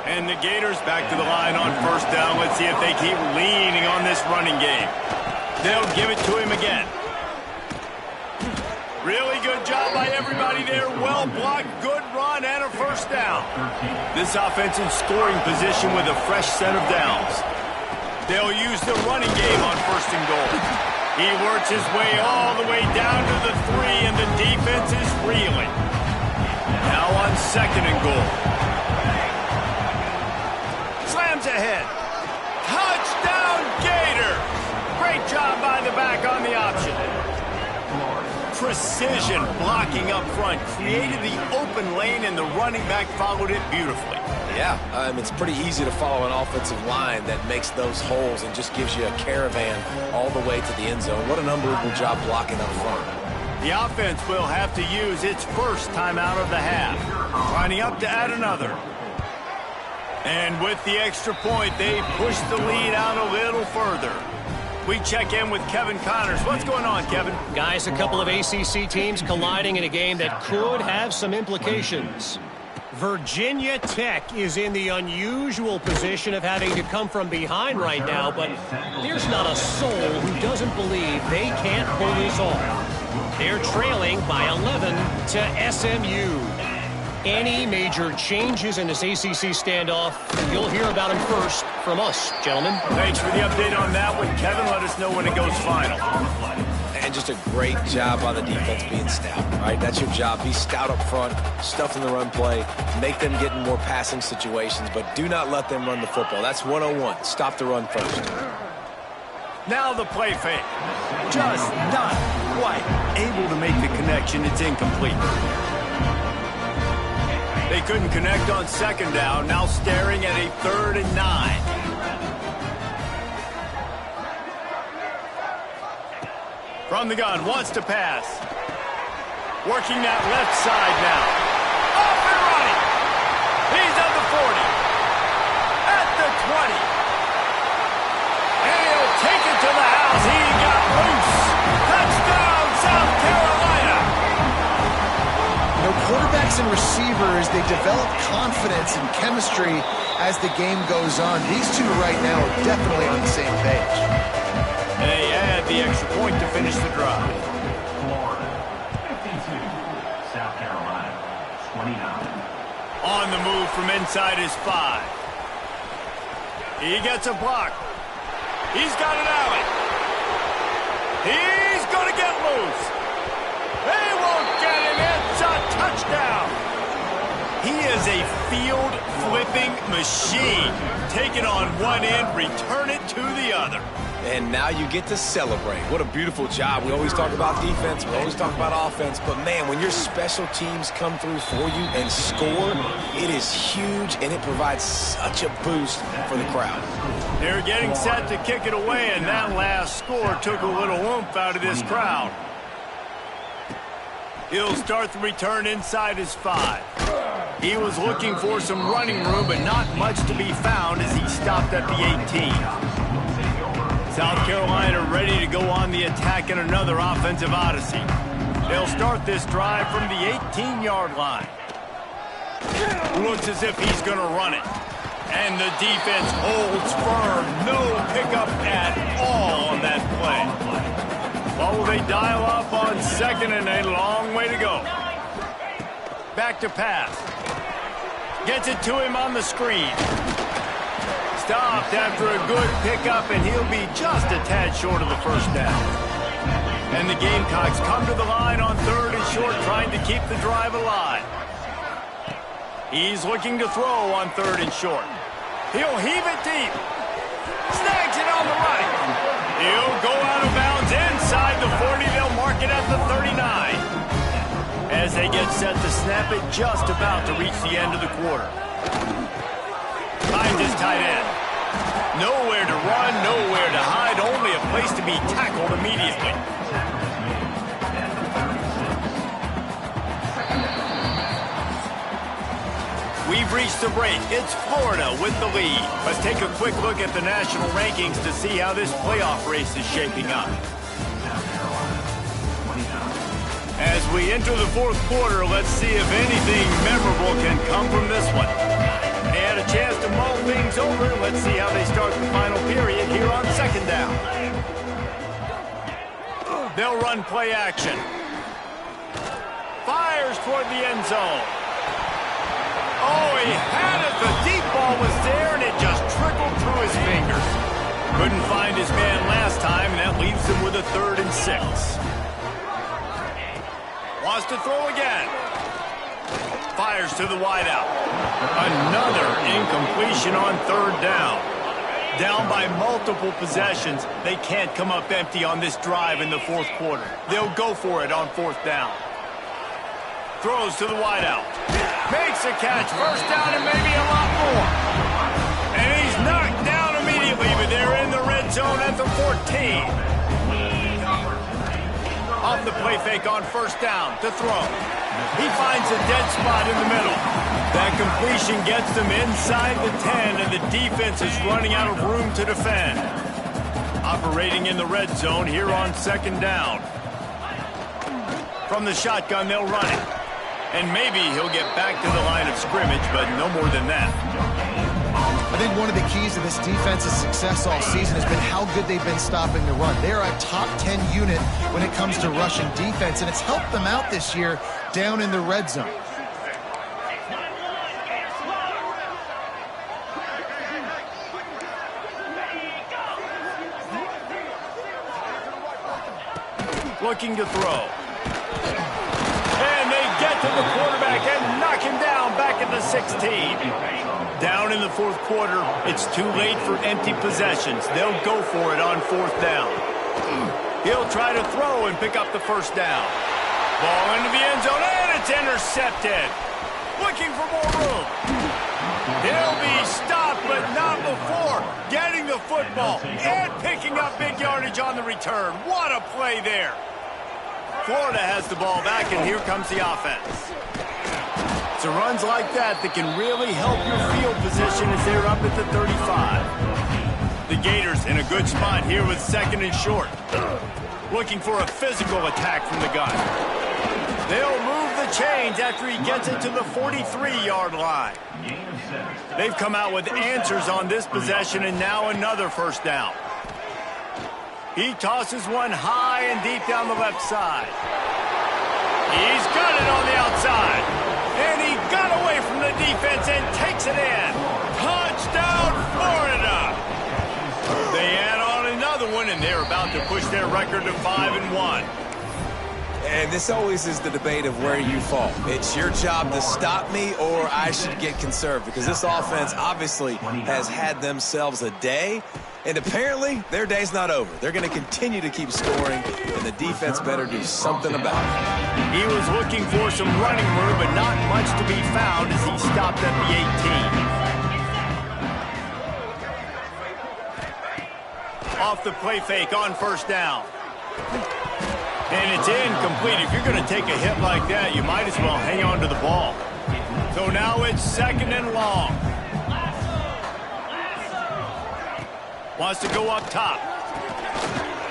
And the Gators back to the line on 1st down. Let's see if they keep leaning on this running game. They'll give it to him again. Really good job by everybody there. Well blocked, good run, and a 1st down. This offense in scoring position with a fresh set of downs. They'll use the running game on 1st and goal. He works his way all the way down to the 3, and the defense is reeling. Now on 2nd and goal. Slams ahead. Touchdown, Gators! Great job by the back on the option. Precision blocking up front, created the open lane, and the running back followed it beautifully. Yeah, it's pretty easy to follow an offensive line that makes those holes and just gives you a caravan all the way to the end zone. What an unbelievable job blocking up front. The offense will have to use its 1st timeout of the half, lining up to add another. And with the extra point, they push the lead out a little further. We check in with Kevin Connors. What's going on, Kevin? Guys, a couple of ACC teams colliding in a game that could have some implications. Virginia Tech is in the unusual position of having to come from behind right now, but there's not a soul who doesn't believe they can't pull this off. They're trailing by 11 to SMU. Any major changes in this ACC standoff, you'll hear about them first from us, gentlemen. Thanks for the update on that one, Kevin. Let us know when it goes final. And just a great job by the defense being stout, right? That's your job. Be stout up front, stuff in the run play, make them get in more passing situations, but do not let them run the football. That's 101. Stop the run first. Now the play fake. Just not quite able to make the connection. It's incomplete. They couldn't connect on 2nd down. Now staring at a 3rd and 9. From the gun, wants to pass. Working that left side now. Off and running. He's at the 40. At the 20. And he'll take it to the house. He got loose. Touchdown, South Carolina. You know, quarterbacks and receivers, they develop confidence and chemistry as the game goes on. These two right now are definitely on the same page. They add the extra point to finish the drive. Florida, 52. South Carolina, 29. On the move from inside his 5. He gets a block. He's got an alley. He's going to get loose. They won't get him. It's a touchdown. He is a field-flipping machine. Take it on one end, return it to the other. And now you get to celebrate. What a beautiful job. We always talk about defense. We always talk about offense. But, man, when your special teams come through for you and score, it is huge, and it provides such a boost for the crowd. They're getting set to kick it away, and that last score took a little oomph out of this crowd. He'll start the return inside his 5. He was looking for some running room, but not much to be found as he stopped at the 18. South Carolina ready to go on the attack in another offensive odyssey. They'll start this drive from the 18-yard line. Looks as if he's going to run it. And the defense holds firm. No pickup at all on that play. Well, will they dial up on second and a long way to go? Back to pass. Gets it to him on the screen. Stopped after a good pickup, and he'll be just a tad short of the first down. And the Gamecocks come to the line on third and short, trying to keep the drive alive. He's looking to throw on third and short. He'll heave it deep. Snags it on the right. He'll go out of bounds inside the 40. They'll mark it at the 39. As they get set to snap it, just about to reach the end of the quarter. Finds his tight end. Nowhere to run, nowhere to hide, only a place to be tackled immediately. We've reached the break. It's Florida with the lead. Let's take a quick look at the national rankings to see how this playoff race is shaping up. As we enter the fourth quarter, let's see if anything memorable can come from this one. They had a chance to mull things over. Let's see how they start the final period here on second down. They'll run play action. Fires toward the end zone. Oh, he had it. The deep ball was there, and it just trickled through his fingers. Couldn't find his man last time, and that leaves him with a 3rd and 6. Wants to throw again. Fires to the wideout. Another incompletion on 3rd down. Down by multiple possessions. They can't come up empty on this drive in the fourth quarter. They'll go for it on 4th down. Throws to the wideout. Makes a catch. 1st down and maybe a lot more. And he's knocked down immediately, but they're in the red zone at the 14. Off the play fake on 1st down to throw. He finds a dead spot in the middle. That completion gets them inside the 10, and the defense is running out of room to defend. Operating in the red zone here on 2nd down. From the shotgun, they'll run it. And maybe he'll get back to the line of scrimmage, but no more than that. I think one of the keys to this defense's success all season has been how good they've been stopping the run. They're a top 10 unit when it comes to rushing defense, and it's helped them out this year down in the red zone. Looking to throw. And they get to the quarterback and knock him down back at the 16. Down in the fourth quarter, it's too late for empty possessions. They'll go for it on 4th down. He'll try to throw and pick up the 1st down. Ball into the end zone, and it's intercepted. Looking for more room. He'll be stopped, but not before getting the football and picking up big yardage on the return. What a play there. Florida has the ball back, and here comes the offense. It's runs like that can really help your field position as they're up at the 35. The Gators in a good spot here with 2nd and short. Looking for a physical attack from the gun. They'll move the chains after he gets it to the 43-yard line. They've come out with answers on this possession, and now another 1st down. He tosses one high and deep down the left side. He's got it on the outside. And he got away from the defense and takes it in. Touchdown, Florida! They add on another one, and they're about to push their record to 5-1. And this always is the debate of where you fall. It's your job to stop me, or I should get conserved, because this offense obviously has had themselves a day, and apparently their day's not over. They're going to continue to keep scoring, and the defense better do something about it. He was looking for some running room, but not much to be found as he stopped at the 18. Off the play fake on 1st down. And it's incomplete. If you're going to take a hit like that, you might as well hang on to the ball. So now it's 2nd and long. Wants to go up top.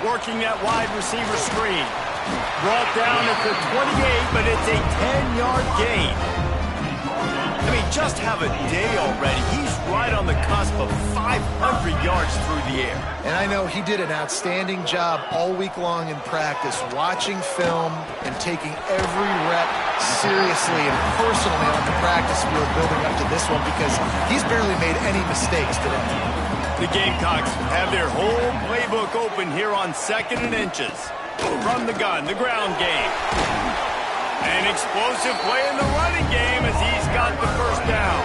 Working that wide receiver screen. Brought down at the 28, but it's a 10-yard gain. I mean, just have a day already. He's right on the cusp of 500 yards through the air. And I know he did an outstanding job all week long in practice, watching film and taking every rep seriously and personally on the practice field building up to this one, because he's barely made any mistakes today. The Gamecocks have their whole playbook open here on 2nd and inches. From the gun, the ground game. An explosive play in the running game as he's got the first down.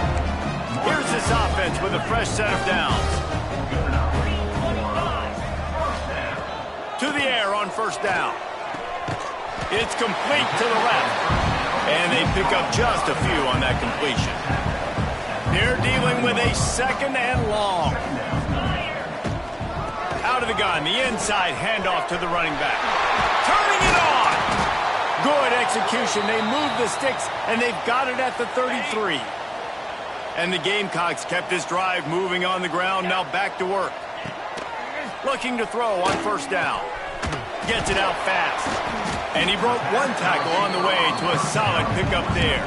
Here's this offense with a fresh set of downs. To the air on first down. It's complete to the left. And they pick up just a few on that completion. They're dealing with a 2nd and long. Out of the gun, the inside handoff to the running back. Turning it on! Good execution. They move the sticks, and they've got it at the 33. And the Gamecocks kept this drive moving on the ground, now back to work. Looking to throw on first down. Gets it out fast. And he broke one tackle on the way to a solid pickup there.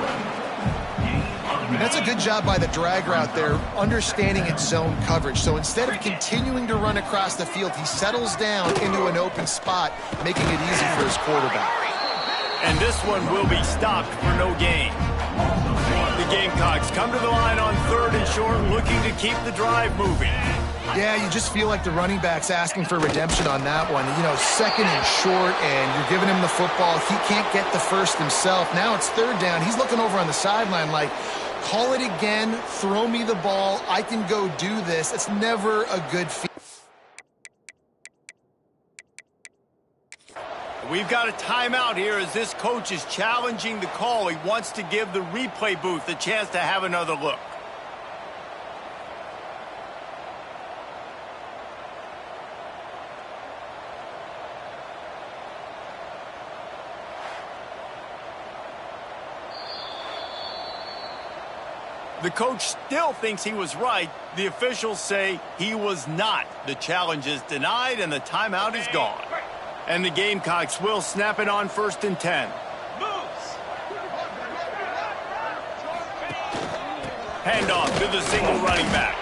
That's a good job by the drag route there, understanding its zone coverage. So instead of continuing to run across the field, he settles down into an open spot, making it easy for his quarterback. And this one will be stopped for no gain. The Gamecocks come to the line on 3rd and short, looking to keep the drive moving. Yeah, you just feel like the running back's asking for redemption on that one. You know, 2nd and short, and you're giving him the football. He can't get the first himself. Now it's 3rd down. He's looking over on the sideline like, call it again, throw me the ball, I can go do this. It's never a good feeling. We've got a timeout here as this coach is challenging the call. He wants to give the replay booth a chance to have another look. The coach still thinks he was right. The officials say he was not. The challenge is denied and the timeout is gone. And the Gamecocks will snap it on 1st and 10. Handoff to the single running back.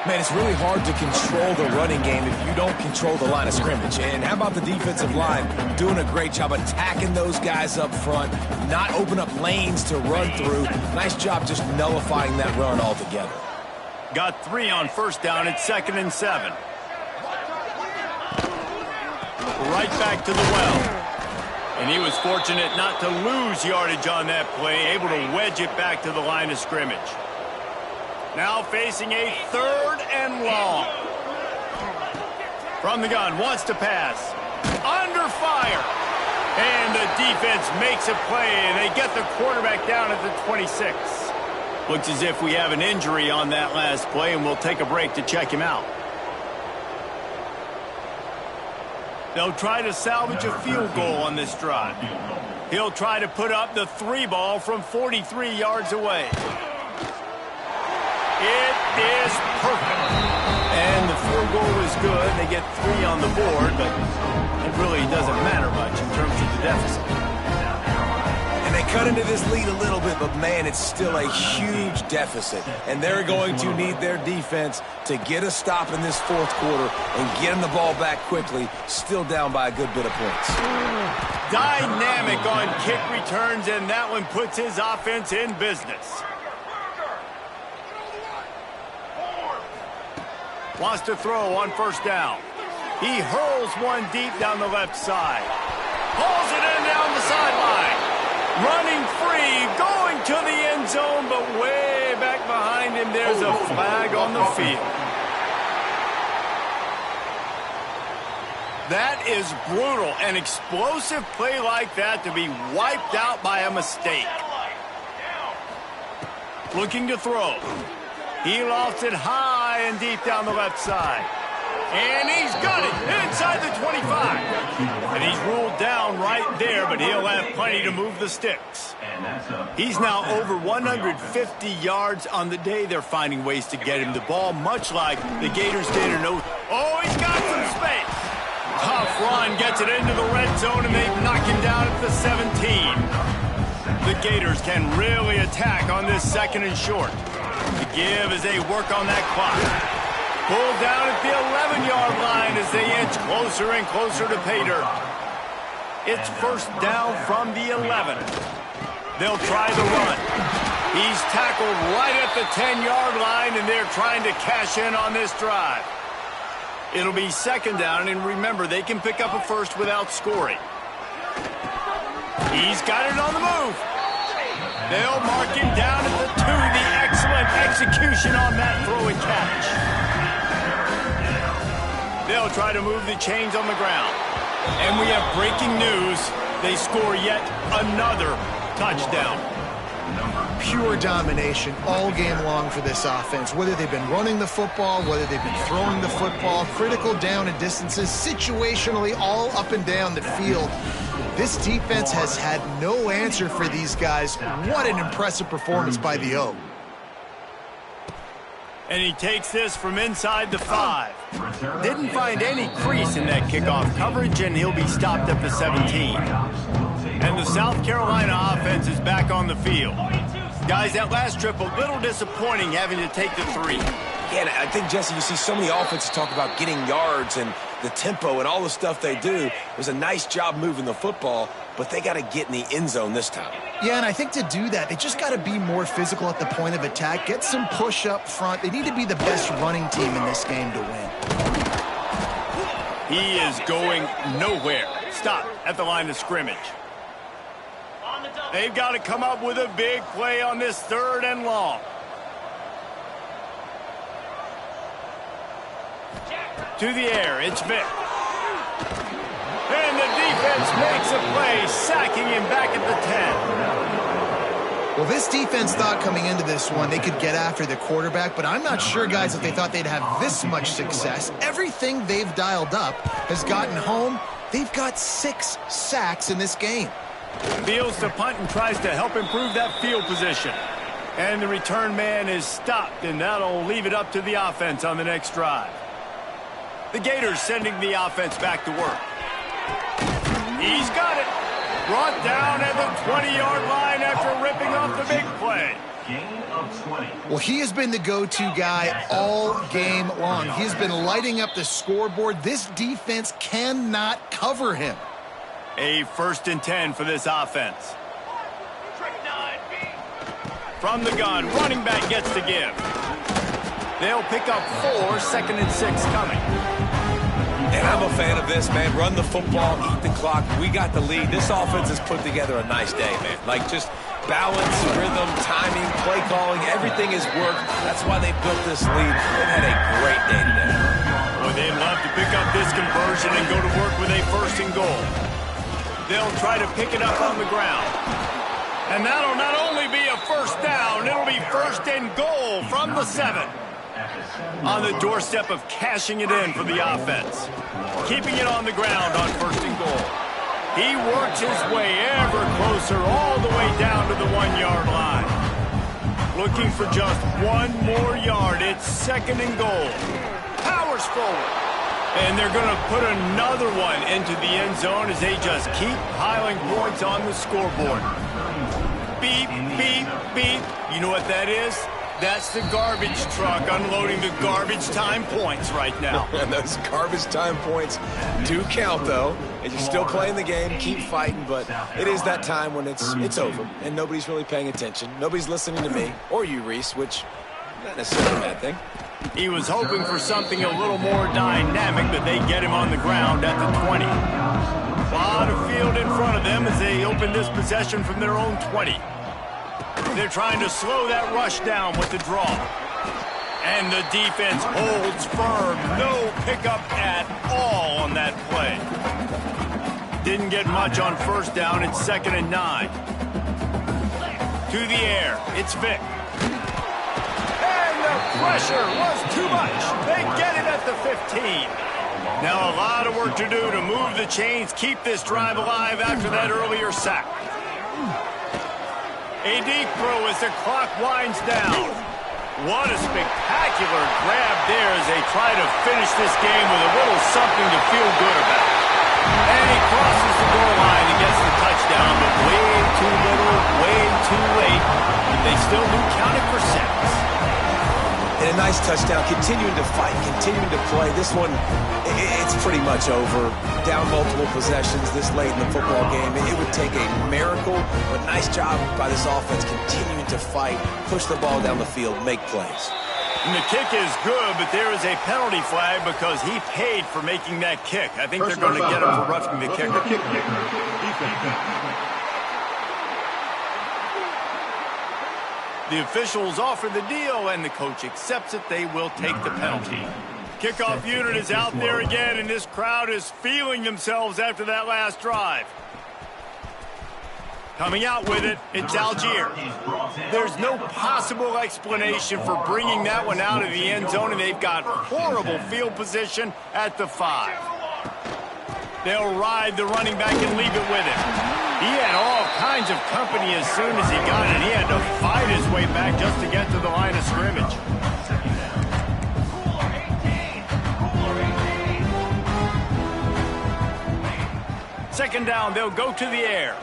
Man, it's really hard to control the running game if you don't control the line of scrimmage. And how about the defensive line doing a great job attacking those guys up front, not open up lanes to run through. Nice job just nullifying that run altogether. Got 3 on first down at 2nd and 7. Right back to the well. And he was fortunate not to lose yardage on that play, able to wedge it back to the line of scrimmage. Now facing a 3rd and long. From the gun, wants to pass. Under fire. And the defense makes a play, and they get the quarterback down at the 26. Looks as if we have an injury on that last play, and we'll take a break to check him out. They'll try to salvage a field goal on this drive. He'll try to put up the 3 ball from 43 yards away. It is perfect. And the field goal is good. They get 3 on the board, but it really doesn't matter much in terms of the deficit. And they cut into this lead a little bit, but man, it's still a huge deficit. And they're going to need their defense to get a stop in this 4th quarter and get them the ball back quickly, still down by a good bit of points. Dynamic on kick returns, and that one puts his offense in business. Wants to throw on first down. He hurls one deep down the left side. Pulls it in down the sideline. Running free, going to the end zone, but way back behind him, there's a flag on the field. That is brutal. An explosive play like that to be wiped out by a mistake. Looking to throw. He lofts it high and deep down the left side. And he's got it inside the 25. And he's ruled down right there, but he'll have plenty to move the sticks. He's now over 150 yards on the day. They're finding ways to get him the ball, much like the Gators did in Oh, he's got some space. Tough run gets it into the red zone, and they've knocked him down at the 17. The Gators can really attack on this 2nd and short. The give as they work on that clock. Pulled down at the 11-yard line as they inch closer and closer to pay dirt. It's 1st down from the 11. They'll try the run. He's tackled right at the 10-yard line, and they're trying to cash in on this drive. It'll be 2nd down, and remember, they can pick up a first without scoring. He's got it on the move. They'll mark him down at the 2. The excellent execution on that throw and catch. They'll try to move the chains on the ground. And we have breaking news. They score yet another touchdown. Pure domination all game long for this offense. Whether they've been running the football, whether they've been throwing the football, critical down and distances, situationally all up and down the field. This defense has had no answer for these guys. What an impressive performance by the O. And he takes this from inside the 5. Didn't find any crease in that kickoff coverage, and he'll be stopped at the 17. And the South Carolina offense is back on the field. Guys, that last trip, a little disappointing having to take the 3. Yeah, and I think, Jesse, you see so many offenses talk about getting yards and the tempo and all the stuff they do. It was a nice job moving the football, but they got to get in the end zone this time. Yeah, and I think to do that, they just got to be more physical at the point of attack, get some push up front. They need to be the best running team in this game to win. He is going nowhere. Stop at the line of scrimmage. They've got to come up with a big play on this 3rd and long. To the air, it's Vic. And the defense makes a play, sacking him back at the 10. Well, this defense thought coming into this one they could get after the quarterback, but I'm not sure, guys, if they thought they'd have this much success. Everything they've dialed up has gotten home. They've got 6 sacks in this game. Fields to punt and tries to help improve that field position. And the return man is stopped, and that'll leave it up to the offense on the next drive. The Gators sending the offense back to work. He's got it. Brought down at the 20-yard line after ripping off the big play. Gain of 20. Well, he has been the go-to guy all game long. He's been lighting up the scoreboard. This defense cannot cover him. A 1st and 10 for this offense. From the gun, running back gets to give. They'll pick up 4, 2nd and 6 coming. And I'm a fan of this, man. Run the football, eat the clock. We got the lead. This offense has put together a nice day, man. Like, just balance, rhythm, timing, play calling, everything has worked. That's why they built this lead. They've had a great day today. Well, they'd love to pick up this conversion and go to work with a 1st and goal. They'll try to pick it up on the ground. And that'll not only be a 1st down, it'll be 1st and goal from the 7. On the doorstep of cashing it in for the offense. Keeping it on the ground on 1st and goal. He works his way ever closer all the way down to the 1-yard line. Looking for just 1 more yard. It's 2nd and goal. Powers forward. And they're going to put another one into the end zone as they just keep piling points on the scoreboard. Beep, beep, beep. You know what that is? That's the garbage truck unloading the garbage time points right now. And those garbage time points do count, though. And you're still playing the game, keep fighting, but it is that time when it's over, and nobody's really paying attention. Nobody's listening to me, or you, Reese, which not necessarily a bad thing. He was hoping for something a little more dynamic, but they get him on the ground at the 20. A lot of field in front of them as they open this possession from their own 20. They're trying to slow that rush down with the draw. And the defense holds firm. No pickup at all on that play. Didn't get much on 1st down. It's 2nd and 9. To the air. It's Vic. And the pressure was too much. They get it at the 15. Now a lot of work to do to move the chains, keep this drive alive after that earlier sack. A deep throw as the clock winds down. What a spectacular grab there as they try to finish this game with a little something to feel good about. And he crosses the goal line and gets the touchdown, but way too little, way too late. But they still do count it for 6. And a nice touchdown, continuing to fight, continuing to play. This one, it's pretty much over. Down multiple possessions this late in the football game. It would take a miracle, but nice job by this offense continuing to fight, push the ball down the field, make plays. And the kick is good, but there is a penalty flag because he paid for making that kick. I think they're going to get him for roughing the kicker. The officials offer the deal, and the coach accepts it. They will take the penalty. Kickoff unit is out there again, and this crowd is feeling themselves after that last drive. Coming out with it, it's Algier. There's no possible explanation for bringing that one out of the end zone, and they've got horrible field position at the 5. They'll ride the running back and leave it with him. He had all kinds of company as soon as he got it. He had to fight his way back just to get to the line of scrimmage. Second down, they'll go to the air.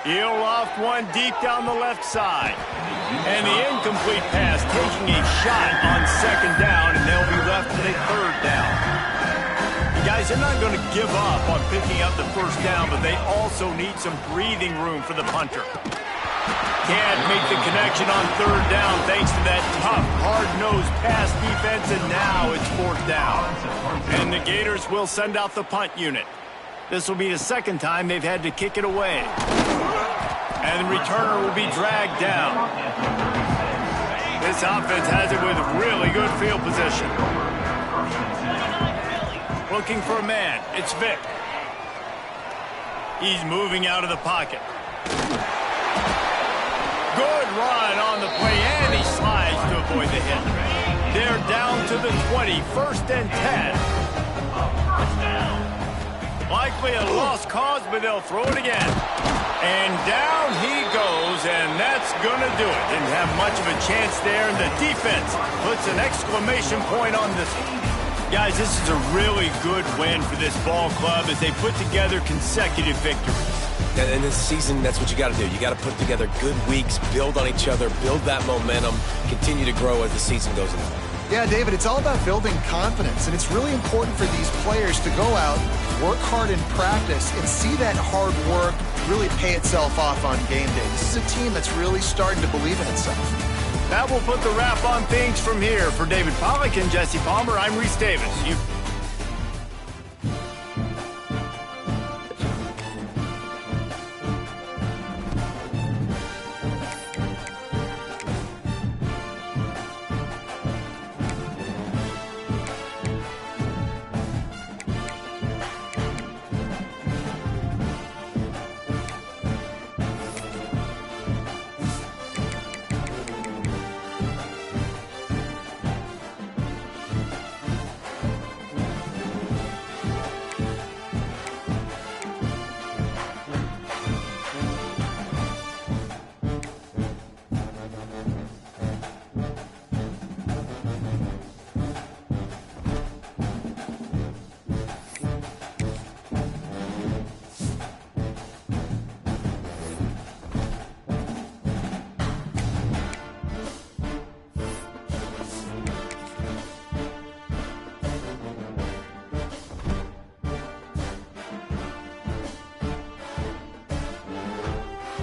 He'll loft one deep down the left side. And the incomplete pass taking a shot on second down, and they'll be left with a third down. Guys, they're not going to give up on picking up the first down, but they also need some breathing room for the punter. Can't make the connection on third down thanks to that tough, hard-nosed pass defense, and now it's fourth down. And the Gators will send out the punt unit. This will be the second time they've had to kick it away. And the returner will be dragged down. This offense has it with really good field position. Looking for a man. It's Vic. He's moving out of the pocket. Good run on the play, and he slides to avoid the hit. They're down to the 20, 1st and 10. Likely a lost cause, but they'll throw it again. And down he goes, and that's going to do it. Didn't have much of a chance there, and the defense puts an exclamation point on this one. Guys, this is a really good win for this ball club as they put together consecutive victories. And in this season, that's what you got to do. You got to put together good weeks, build on each other, build that momentum, continue to grow as the season goes on. Yeah, David, it's all about building confidence, and it's really important for these players to go out, work hard in practice, and see that hard work really pay itself off on game day. This is a team that's really starting to believe in itself. That will put the wrap on things from here. For David Pollack and Jesse Palmer, I'm Reese Davis.